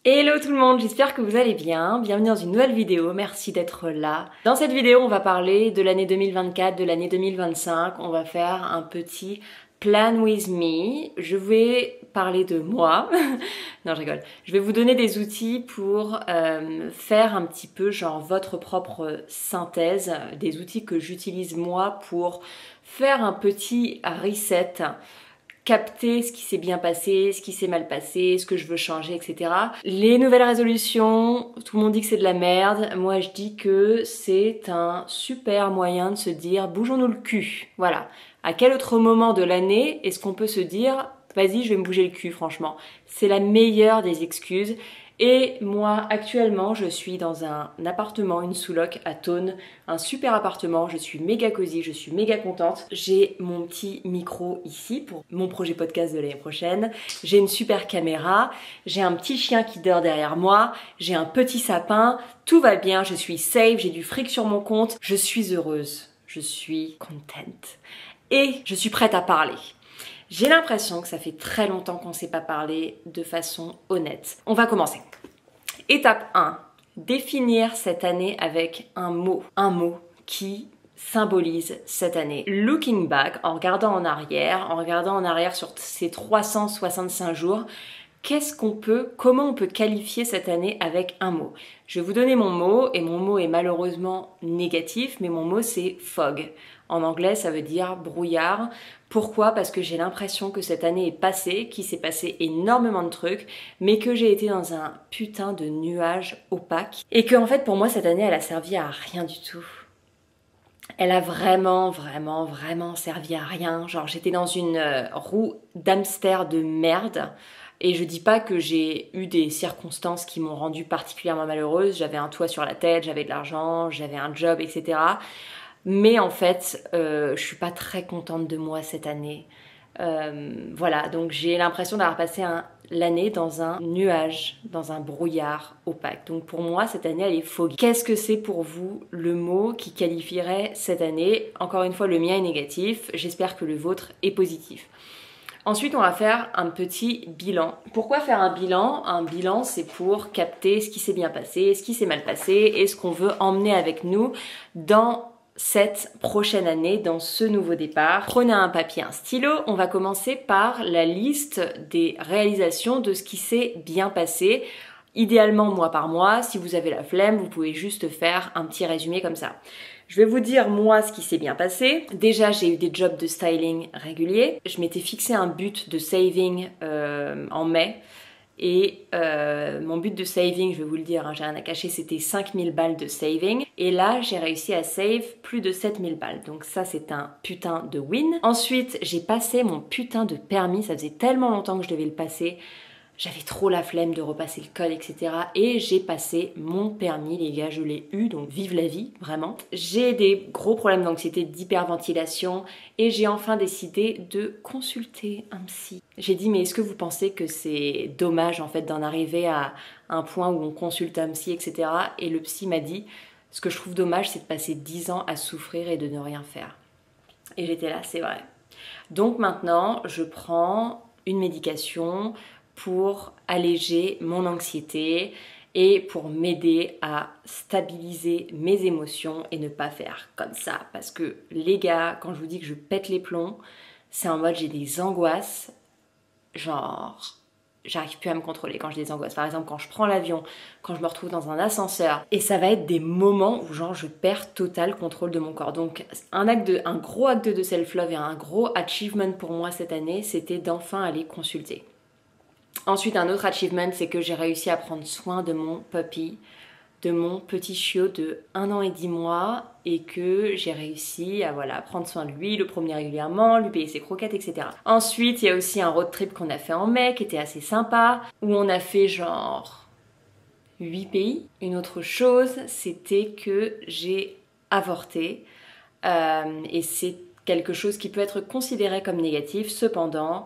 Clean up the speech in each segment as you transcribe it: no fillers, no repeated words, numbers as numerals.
Hello tout le monde, j'espère que vous allez bien. Bienvenue dans une nouvelle vidéo, merci d'être là. Dans cette vidéo, on va parler de l'année 2024, de l'année 2025. On va faire un petit plan with me. Je vais parler de moi. Non, je rigole. Je vais vous donner des outils pour faire un petit peu genre votre propre synthèse, des outils que j'utilise moi pour faire un petit reset, capter ce qui s'est bien passé, ce qui s'est mal passé, ce que je veux changer, etc. Les nouvelles résolutions, tout le monde dit que c'est de la merde. Moi, je dis que c'est un super moyen de se dire bougeons-nous le cul. Voilà. À quel autre moment de l'année est-ce qu'on peut se dire vas-y, je vais me bouger le cul, franchement. C'est la meilleure des excuses. Et moi, actuellement, je suis dans un appartement, une sous-loc à Thônes, un super appartement, je suis méga cosy, je suis méga contente. J'ai mon petit micro ici pour mon projet podcast de l'année prochaine. J'ai une super caméra, j'ai un petit chien qui dort derrière moi, j'ai un petit sapin, tout va bien, je suis safe, j'ai du fric sur mon compte, je suis heureuse, je suis contente. Et je suis prête à parler. J'ai l'impression que ça fait très longtemps qu'on ne s'est pas parlé de façon honnête. On va commencer. Étape 1. Définir cette année avec un mot. Un mot qui symbolise cette année. Looking back, en regardant en arrière sur ces 365 jours, comment on peut qualifier cette année avec un mot? Je vais vous donner mon mot, et mon mot est malheureusement négatif, mais mon mot c'est fog. En anglais, ça veut dire brouillard. Pourquoi? Parce que j'ai l'impression que cette année est passée, qu'il s'est passé énormément de trucs, mais que j'ai été dans un putain de nuage opaque. Et que en fait, pour moi, cette année, elle a servi à rien du tout. Elle a vraiment servi à rien. Genre, j'étais dans une roue d'hamster de merde. Et je dis pas que j'ai eu des circonstances qui m'ont rendue particulièrement malheureuse. J'avais un toit sur la tête, j'avais de l'argent, j'avais un job, etc. Mais en fait, je suis pas très contente de moi cette année. Voilà, donc j'ai l'impression d'avoir passé l'année dans un nuage, dans un brouillard opaque. Donc pour moi, cette année, elle est foggy. Qu'est-ce que c'est pour vous le mot qui qualifierait cette année? Encore une fois, le mien est négatif. J'espère que le vôtre est positif. Ensuite, on va faire un petit bilan. Pourquoi faire un bilan? Un bilan, c'est pour capter ce qui s'est bien passé, ce qui s'est mal passé et ce qu'on veut emmener avec nous dans cette prochaine année, dans ce nouveau départ. Prenez un papier, un stylo. On va commencer par la liste des réalisations de ce qui s'est bien passé. Idéalement, mois par mois. Si vous avez la flemme, vous pouvez juste faire un petit résumé comme ça. Je vais vous dire moi ce qui s'est bien passé. Déjà, j'ai eu des jobs de styling réguliers. Je m'étais fixé un but de saving en mai. Et mon but de saving, je vais vous le dire, hein, j'ai rien à cacher, c'était 5000 balles de saving. Et là, j'ai réussi à save plus de 7000 balles. Donc ça, c'est un putain de win. Ensuite, j'ai passé mon putain de permis. Ça faisait tellement longtemps que je devais le passer. J'avais trop la flemme de repasser le code, etc. Et j'ai passé mon permis, les gars, je l'ai eu, donc vive la vie, vraiment. J'ai des gros problèmes d'anxiété, d'hyperventilation, et j'ai enfin décidé de consulter un psy. J'ai dit, mais est-ce que vous pensez que c'est dommage, en fait, d'en arriver à un point où on consulte un psy, etc. Et le psy m'a dit, ce que je trouve dommage, c'est de passer 10 ans à souffrir et de ne rien faire. Et j'étais là, c'est vrai. Donc maintenant, je prends une médication pour alléger mon anxiété et pour m'aider à stabiliser mes émotions et ne pas faire comme ça. Parce que les gars, quand je vous dis que je pète les plombs, c'est en mode j'ai des angoisses, genre j'arrive plus à me contrôler quand j'ai des angoisses. Par exemple, quand je prends l'avion, quand je me retrouve dans un ascenseur, et ça va être des moments où genre je perds total contrôle de mon corps. Donc un gros acte de self-love et un gros achievement pour moi cette année, c'était d'enfin aller consulter. Ensuite, un autre achievement, c'est que j'ai réussi à prendre soin de mon puppy, de mon petit chiot de 1 an et 10 mois et que j'ai réussi à prendre soin de lui, le promener régulièrement, lui payer ses croquettes, etc. Ensuite, il y a aussi un road trip qu'on a fait en mai qui était assez sympa, où on a fait genre 8 pays. Une autre chose, c'était que j'ai avorté et c'est quelque chose qui peut être considéré comme négatif, cependant...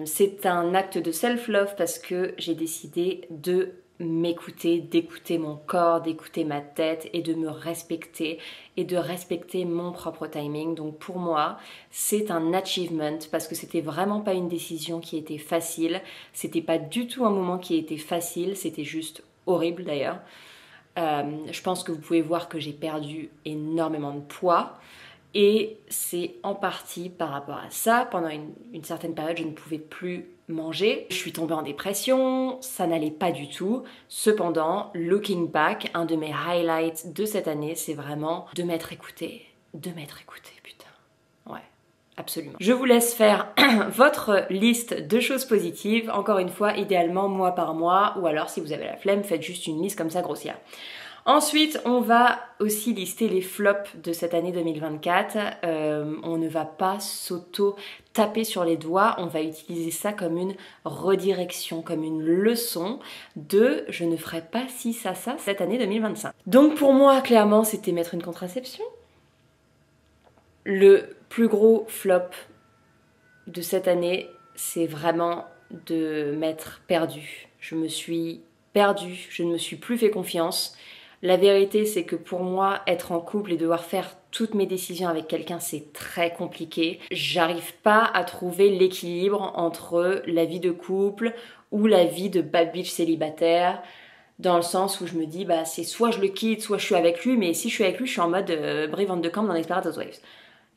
c'est un acte de self-love parce que j'ai décidé de m'écouter, d'écouter mon corps, d'écouter ma tête et de me respecter et de respecter mon propre timing. Donc pour moi, c'est un achievement parce que c'était vraiment pas une décision qui était facile. C'était pas du tout un moment qui était facile, c'était juste horrible d'ailleurs. Je pense que vous pouvez voir que j'ai perdu énormément de poids. Et c'est en partie par rapport à ça. Pendant une certaine période, je ne pouvais plus manger. Je suis tombée en dépression, ça n'allait pas du tout. Cependant, looking back, un de mes highlights de cette année, c'est vraiment de m'être écoutée. De m'être écoutée, putain. Ouais, absolument. Je vous laisse faire votre liste de choses positives. Encore une fois, idéalement mois par mois. Ou alors, si vous avez la flemme, faites juste une liste comme ça grossière. Ensuite, on va aussi lister les flops de cette année 2024. On ne va pas s'auto-taper sur les doigts, on va utiliser ça comme une redirection, comme une leçon de « je ne ferai pas ci, ça cette année 2025 ». Donc pour moi, clairement, c'était mettre une contraception. Le plus gros flop de cette année, c'est vraiment de m'être perdue. Je me suis perdue, je ne me suis plus fait confiance. La vérité, c'est que pour moi, être en couple et devoir faire toutes mes décisions avec quelqu'un, c'est très compliqué. J'arrive pas à trouver l'équilibre entre la vie de couple ou la vie de bad bitch célibataire, dans le sens où je me dis, bah c'est soit je le quitte, soit je suis avec lui, mais si je suis avec lui, je suis en mode Brie Van de Kamp dans Desperate Housewives.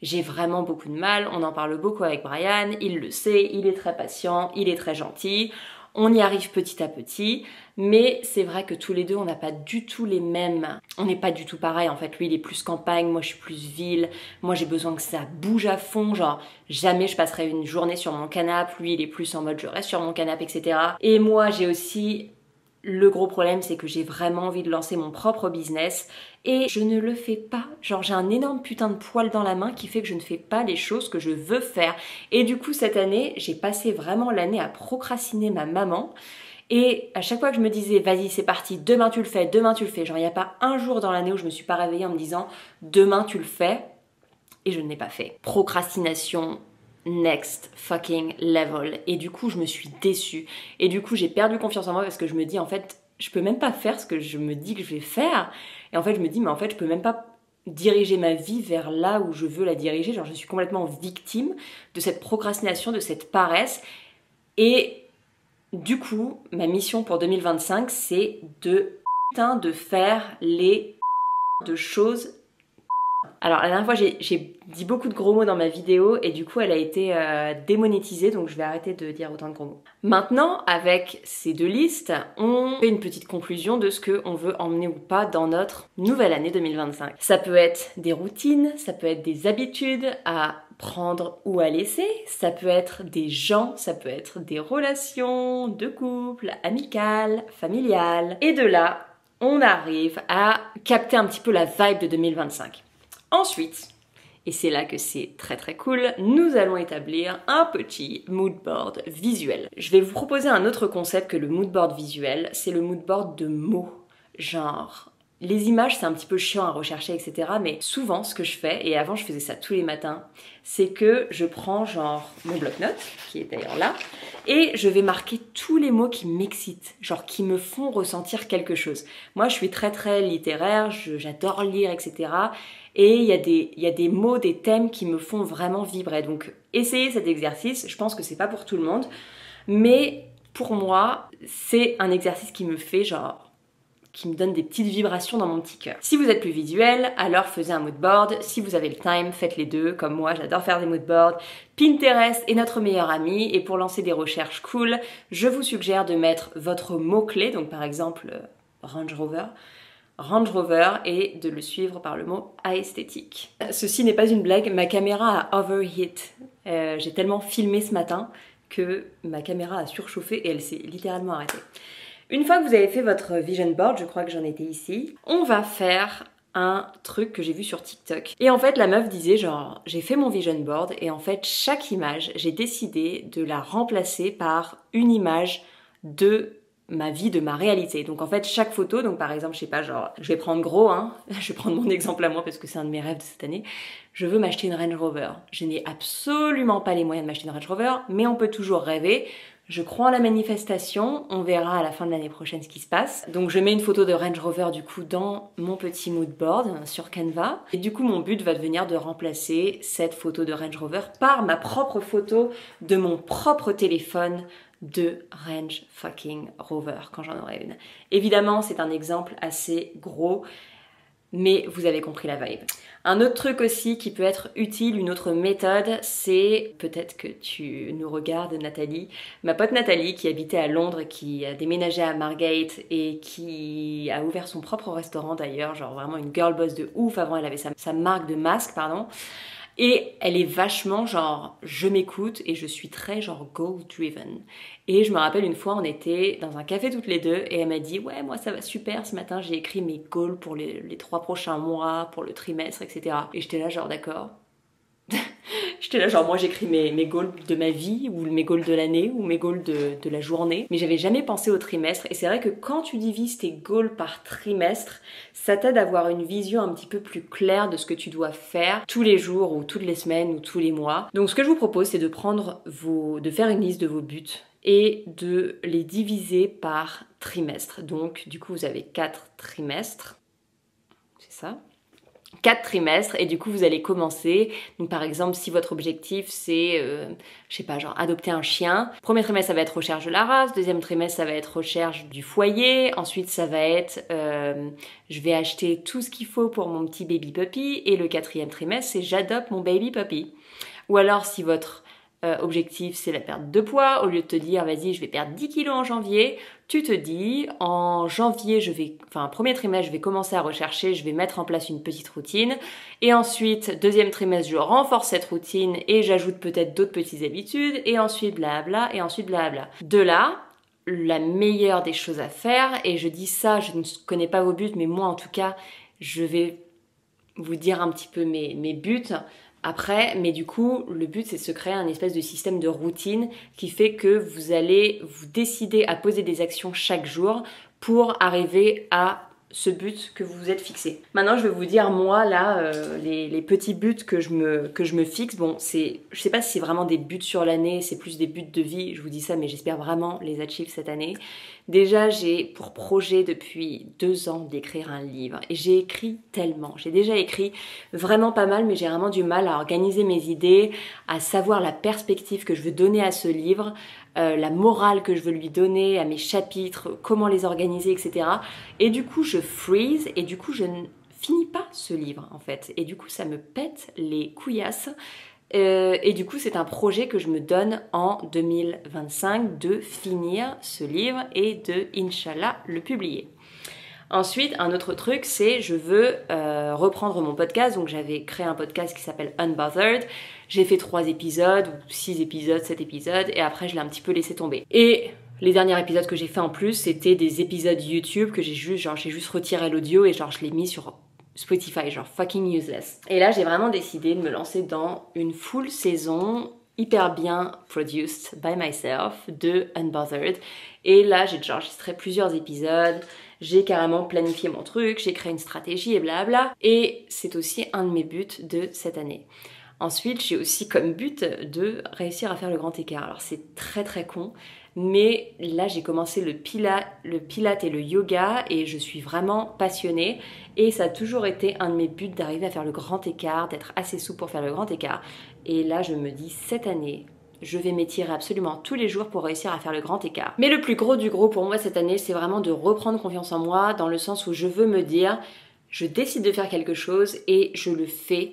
J'ai vraiment beaucoup de mal, on en parle beaucoup avec Brian, il le sait, il est très patient, il est très gentil. On y arrive petit à petit, mais c'est vrai que tous les deux, on n'a pas du tout les mêmes... On n'est pas du tout pareil, en fait. Lui, il est plus campagne, moi, je suis plus ville. Moi, j'ai besoin que ça bouge à fond, genre, jamais je passerai une journée sur mon canapé. Lui, il est plus en mode, je reste sur mon canapé, etc. Et moi, j'ai aussi... Le gros problème, c'est que j'ai vraiment envie de lancer mon propre business et je ne le fais pas. Genre, j'ai un énorme putain de poil dans la main qui fait que je ne fais pas les choses que je veux faire. Et du coup, cette année, j'ai passé vraiment l'année à procrastiner ma maman. Et à chaque fois que je me disais, vas-y, c'est parti, demain tu le fais, demain tu le fais. Genre, il n'y a pas un jour dans l'année où je me suis pas réveillée en me disant, demain tu le fais. Et je ne l'ai pas fait. Procrastination next fucking level. Et du coup, je me suis déçue. Et du coup, j'ai perdu confiance en moi parce que je me dis, en fait, je peux même pas faire ce que je me dis que je vais faire. Et en fait, je me dis, mais en fait, je peux même pas diriger ma vie vers là où je veux la diriger. Genre, je suis complètement victime de cette procrastination, de cette paresse. Et du coup, ma mission pour 2025, c'est de faire les de choses. Alors la dernière fois j'ai dit beaucoup de gros mots dans ma vidéo et du coup elle a été démonétisée, donc je vais arrêter de dire autant de gros mots. Maintenant avec ces deux listes, on fait une petite conclusion de ce qu'on veut emmener ou pas dans notre nouvelle année 2025. Ça peut être des routines, ça peut être des habitudes à prendre ou à laisser, ça peut être des gens, ça peut être des relations de couple, amicales, familiales. Et de là, on arrive à capter un petit peu la vibe de 2025. Ensuite, et c'est là que c'est très très cool, nous allons établir un petit mood board visuel. Je vais vous proposer un autre concept que le mood board visuel, c'est le mood board de mots. Genre, les images c'est un petit peu chiant à rechercher, etc. Mais souvent ce que je fais, et avant je faisais ça tous les matins, c'est que je prends genre mon bloc-notes, qui est d'ailleurs là, et je vais marquer tous les mots qui m'excitent, genre qui me font ressentir quelque chose. Moi je suis très très littéraire, j'adore lire, etc. Et il y a des mots, des thèmes qui me font vraiment vibrer. Donc essayez cet exercice, je pense que c'est pas pour tout le monde, mais pour moi c'est un exercice qui me fait genre qui me donne des petites vibrations dans mon petit cœur. Si vous êtes plus visuel, alors faisez un mood board. Si vous avez le time, faites les deux. Comme moi, j'adore faire des mood boards. Pinterest est notre meilleur ami. Et pour lancer des recherches cool, je vous suggère de mettre votre mot-clé, donc par exemple Range Rover, et de le suivre par le mot esthétique. Ceci n'est pas une blague, ma caméra a overheat. J'ai tellement filmé ce matin que ma caméra a surchauffé et elle s'est littéralement arrêtée. Une fois que vous avez fait votre vision board, je crois que j'en étais ici, on va faire un truc que j'ai vu sur TikTok. Et en fait, la meuf disait genre, j'ai fait mon vision board et en fait, chaque image, j'ai décidé de la remplacer par une image de ma vie, de ma réalité. Donc en fait, chaque photo, donc par exemple, je sais pas, genre, je vais prendre gros, hein, je vais prendre mon exemple à moi parce que c'est un de mes rêves de cette année, je veux m'acheter une Range Rover. Je n'ai absolument pas les moyens de m'acheter une Range Rover, mais on peut toujours rêver. Je crois en la manifestation, on verra à la fin de l'année prochaine ce qui se passe. Donc je mets une photo de Range Rover du coup dans mon petit mood board sur Canva. Et du coup mon but va devenir de remplacer cette photo de Range Rover par ma propre photo de mon propre téléphone de Range fucking Rover quand j'en aurai une. Évidemment c'est un exemple assez gros, mais vous avez compris la vibe. Un autre truc aussi qui peut être utile, une autre méthode, c'est peut-être que tu nous regardes Nathalie, ma pote Nathalie qui habitait à Londres, qui a déménagé à Margate et qui a ouvert son propre restaurant d'ailleurs, genre vraiment une girl boss de ouf. Avant elle avait sa marque de masques, pardon. Et elle est vachement genre je m'écoute et je suis très genre goal driven. Et je me rappelle une fois on était dans un café toutes les deux et elle m'a dit ouais moi ça va super ce matin j'ai écrit mes goals pour les 3 prochains mois, pour le trimestre etc. Et j'étais là genre d'accord. J'étais là genre moi j'écris mes goals de ma vie ou mes goals de l'année ou mes goals de la journée, mais j'avais jamais pensé au trimestre. Et c'est vrai que quand tu divises tes goals par trimestre, ça t'aide à avoir une vision un petit peu plus claire de ce que tu dois faire tous les jours ou toutes les semaines ou tous les mois. Donc ce que je vous propose c'est de faire une liste de vos buts et de les diviser par trimestre. Donc du coup vous avez 4 trimestres, c'est ça, 4 trimestres et du coup vous allez commencer. Donc par exemple si votre objectif c'est je sais pas genre adopter un chien, premier trimestre ça va être recherche de la race, deuxième trimestre ça va être recherche du foyer, ensuite ça va être je vais acheter tout ce qu'il faut pour mon petit baby puppy et le quatrième trimestre c'est j'adopte mon baby puppy. Ou alors si votre objectif c'est la perte de poids, au lieu de te dire vas-y je vais perdre 10 kilos en janvier, tu te dis en janvier premier trimestre je vais commencer à rechercher, je vais mettre en place une petite routine et ensuite deuxième trimestre je renforce cette routine et j'ajoute peut-être d'autres petites habitudes et ensuite blabla et ensuite blabla. De là, la meilleure des choses à faire, et je dis ça, je ne connais pas vos buts mais moi en tout cas je vais vous dire un petit peu mes buts après, mais du coup, le but c'est de se créer un espèce de système de routine qui fait que vous allez vous décider à poser des actions chaque jour pour arriver à ce but que vous vous êtes fixé. Maintenant, je vais vous dire moi là les petits buts que je me fixe. Bon, je sais pas si c'est vraiment des buts sur l'année, c'est plus des buts de vie. Je vous dis ça, mais j'espère vraiment les achieve cette année. Déjà, j'ai pour projet depuis 2 ans d'écrire un livre et j'ai écrit tellement. J'ai déjà écrit vraiment pas mal, mais j'ai vraiment du mal à organiser mes idées, à savoir la perspective que je veux donner à ce livre, la morale que je veux lui donner à mes chapitres, comment les organiser, etc. Et du coup, je freeze et du coup, je ne finis pas ce livre en fait. Et du coup, ça me pète les couillasses. Et du coup, c'est un projet que je me donne en 2025 de finir ce livre et de, Inch'Allah, le publier. Ensuite, un autre truc, c'est je veux reprendre mon podcast. Donc j'avais créé un podcast qui s'appelle Unbothered. J'ai fait 3 épisodes, ou 6 épisodes, 7 épisodes, et après je l'ai un petit peu laissé tomber. Et les derniers épisodes que j'ai fait en plus, c'était des épisodes YouTube que j'ai juste retiré l'audio et genre je l'ai mis sur Spotify, genre fucking useless. Et là, j'ai vraiment décidé de me lancer dans une full saison hyper bien produced by myself de Unbothered. Et là, j'ai déjà enregistré plusieurs épisodes, j'ai carrément planifié mon truc, j'ai créé une stratégie et blabla. Et c'est aussi un de mes buts de cette année. Ensuite, j'ai aussi comme but de réussir à faire le grand écart. Alors c'est très très con, mais là j'ai commencé le pilate et le yoga et je suis vraiment passionnée. Et ça a toujours été un de mes buts d'arriver à faire le grand écart, d'être assez souple pour faire le grand écart. Et là je me dis cette année, je vais m'étirer absolument tous les jours pour réussir à faire le grand écart. Mais le plus gros du gros pour moi cette année, c'est vraiment de reprendre confiance en moi dans le sens où je veux me dire, je décide de faire quelque chose et je le fais.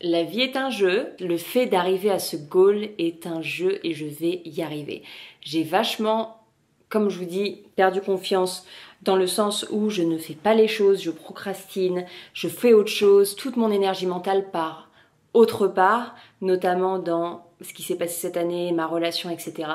La vie est un jeu, le fait d'arriver à ce goal est un jeu et je vais y arriver. J'ai vachement, comme je vous dis, perdu confiance dans le sens où je ne fais pas les choses, je procrastine, je fais autre chose, toute mon énergie mentale part autre part, notamment dans ce qui s'est passé cette année, ma relation, etc.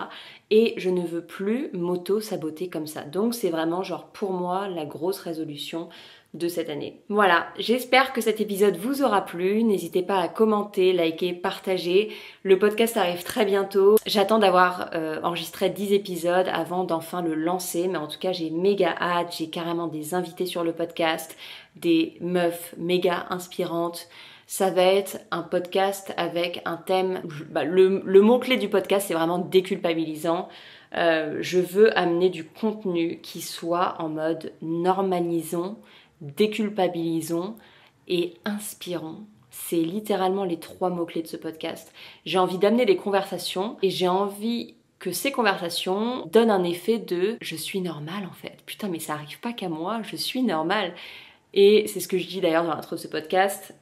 Et je ne veux plus m'auto-saboter comme ça. Donc c'est vraiment genre pour moi la grosse résolution de cette année. Voilà, j'espère que cet épisode vous aura plu. N'hésitez pas à commenter, liker, partager. Le podcast arrive très bientôt. J'attends d'avoir enregistré 10 épisodes avant d'enfin le lancer. Mais en tout cas, j'ai méga hâte. J'ai carrément des invités sur le podcast, des meufs méga inspirantes. Ça va être un podcast avec un thème... le mot-clé du podcast, c'est vraiment déculpabilisant. Je veux amener du contenu qui soit en mode normalisons, déculpabilisons et inspirons. C'est littéralement les 3 mots-clés de ce podcast. J'ai envie d'amener des conversations et j'ai envie que ces conversations donnent un effet de « je suis normale en fait ». Putain mais ça arrive pas qu'à moi, je suis normale. Et c'est ce que je dis d'ailleurs dans l'intro de ce podcast,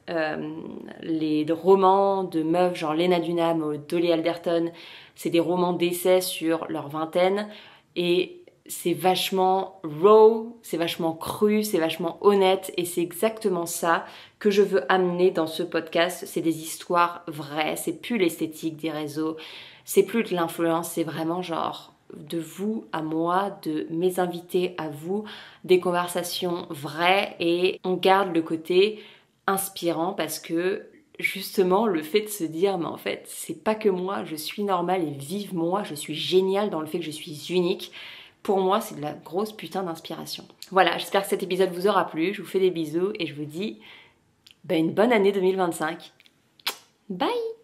les romans de meufs genre Lena Dunham ou Dolly Alderton, c'est des romans d'essai sur leur vingtaine et c'est vachement raw, c'est vachement cru, c'est vachement honnête et c'est exactement ça que je veux amener dans ce podcast. C'est des histoires vraies, c'est plus l'esthétique des réseaux, c'est plus de l'influence, c'est vraiment genre de vous à moi, de mes invités à vous, des conversations vraies et on garde le côté inspirant parce que justement le fait de se dire mais en fait c'est pas que moi, je suis normale et vive moi, je suis géniale dans le fait que je suis unique. Pour moi c'est de la grosse putain d'inspiration. Voilà, j'espère que cet épisode vous aura plu, je vous fais des bisous et je vous dis une bonne année 2025. Bye!